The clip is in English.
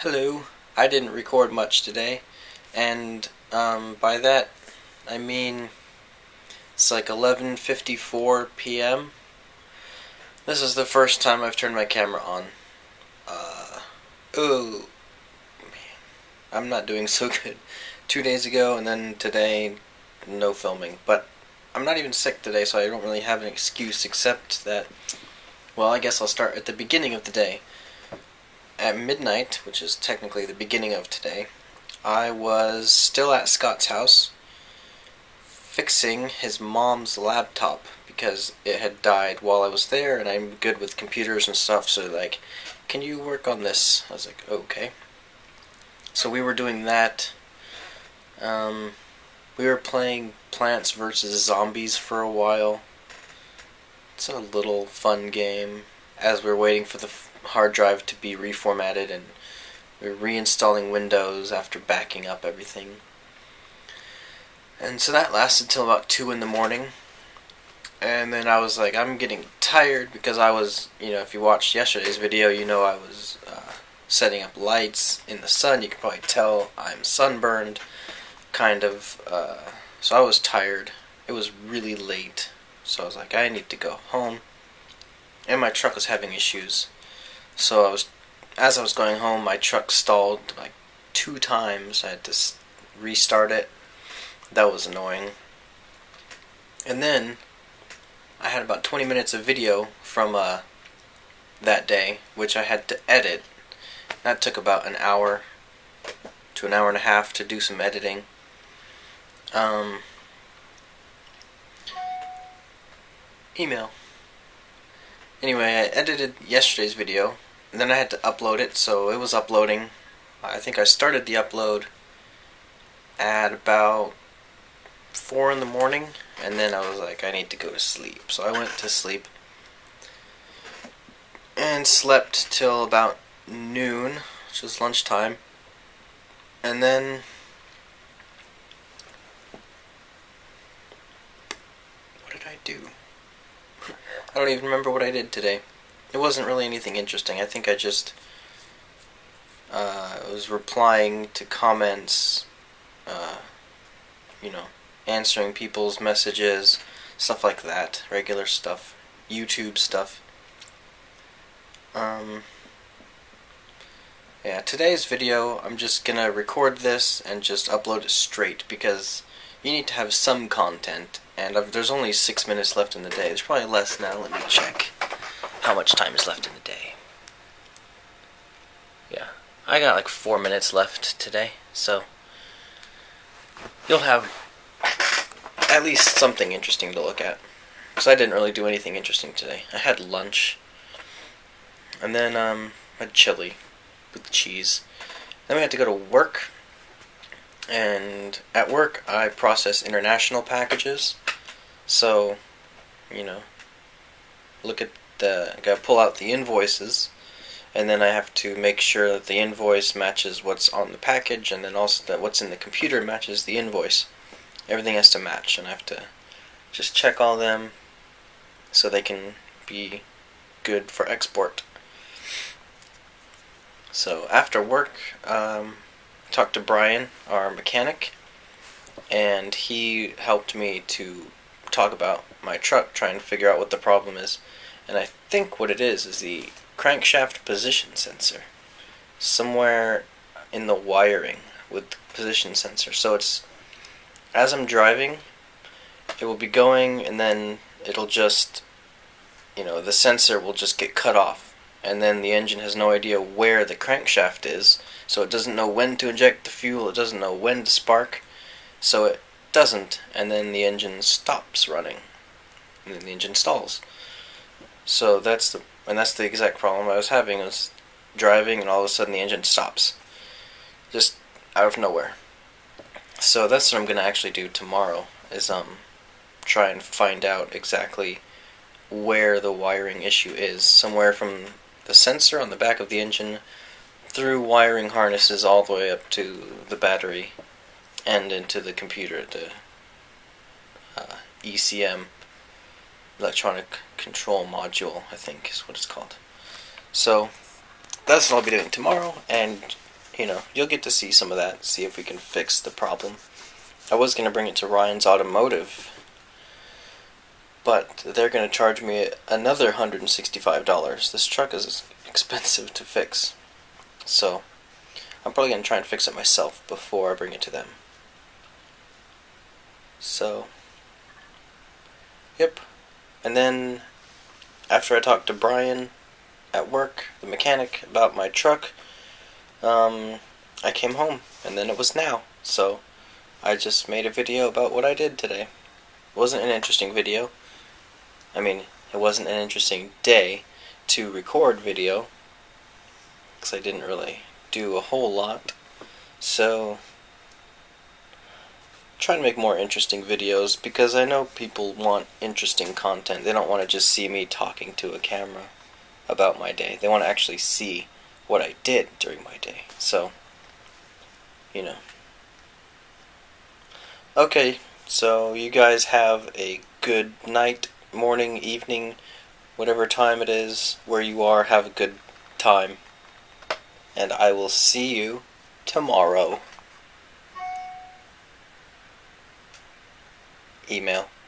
Hello. I didn't record much today, and by that I mean it's like 11:54 p.m. This is the first time I've turned my camera on. Uh, oh man, I'm not doing so good. 2 days ago and then today, no filming. But I'm not even sick today, so I don't really have an excuse except that. Well, I guess I'll start at the beginning of the day. At midnight, which is technically the beginning of today, I was still at Scott's house fixing his mom's laptop because it had died while I was there, and I'm good with computers and stuff, so like, can you work on this? I was like, okay. So we were doing that. We were playing Plants vs. Zombies for a while. It's a little fun game as we're waiting for the hard drive to be reformatted, and we're reinstalling Windows after backing up everything. And so that lasted till about 2 in the morning. And then I was like, I'm getting tired because I was, if you watched yesterday's video, I was setting up lights in the sun. You can probably tell I'm sunburned, kind of. So I was tired. It was really late. So I was like, I need to go home. And my truck was having issues. So as I was going home, my truck stalled like 2 times. I had to restart it. That was annoying. And then I had about 20 minutes of video from that day, which I had to edit. That took about an hour to an hour and a half to do some editing. Email. Anyway, I edited yesterday's video, and then I had to upload it, so it was uploading. I think I started the upload at about 4 in the morning, and then I was like, I need to go to sleep. So I went to sleep and slept till about noon, which was lunchtime. And then what did I do? I don't even remember what I did today. It wasn't really anything interesting. I think I just was replying to comments, answering people's messages, stuff like that, regular stuff, YouTube stuff. Yeah, today's video, I'm just gonna record this and just upload it straight because you need to have some content, and there's only 6 minutes left in the day. There's probably less now. Let me check how much time is left in the day. Yeah, I got like 4 minutes left today, so you'll have at least something interesting to look at. Because I didn't really do anything interesting today. I had lunch, and then I had chili with cheese. Then we had to go to work, and at work I process international packages. So, look at I gotta pull out the invoices, and then I have to make sure that the invoice matches what's on the package, and then also that what's in the computer matches the invoice. Everything has to match, and I have to just check all of them so they can be good for export. So after work, I talked to Brian, our mechanic, and he helped me to talk about my truck, trying to figure out what the problem is. And I think what it is the crankshaft position sensor. Somewhere in the wiring with the position sensor. So it's, as I'm driving, it will be going, and then it'll just, the sensor will just get cut off. And then the engine has no idea where the crankshaft is, so it doesn't know when to inject the fuel, it doesn't know when to spark, so it doesn't, and then the engine stops running, and then the engine stalls. So that's the exact problem I was having. I was driving, and all of a sudden the engine stops, just out of nowhere. So that's what I'm gonna actually do tomorrow, is try and find out exactly where the wiring issue is, somewhere from the sensor on the back of the engine through wiring harnesses all the way up to the battery and into the computer, the ECM, electronic control module, I think is what it's called. So that's what I'll be doing tomorrow, and you'll get to see some of that, see if we can fix the problem. I was going to bring it to Ryan's Automotive, but they're going to charge me another $165. This truck is expensive to fix. So, I'm probably going to try and fix it myself before I bring it to them. So, yep. And then, after I talked to Brian at work, the mechanic, about my truck, I came home, and then it was now. So, I just made a video about what I did today. It wasn't an interesting video. I mean, it wasn't an interesting day to record video, because I didn't really do a whole lot. So, try to make more interesting videos, because I know people want interesting content. They don't want to just see me talking to a camera about my day. They want to actually see what I did during my day. So, Okay, so you guys have a good night, morning, evening, whatever time it is where you are. Have a good time. And I will see you tomorrow. Email.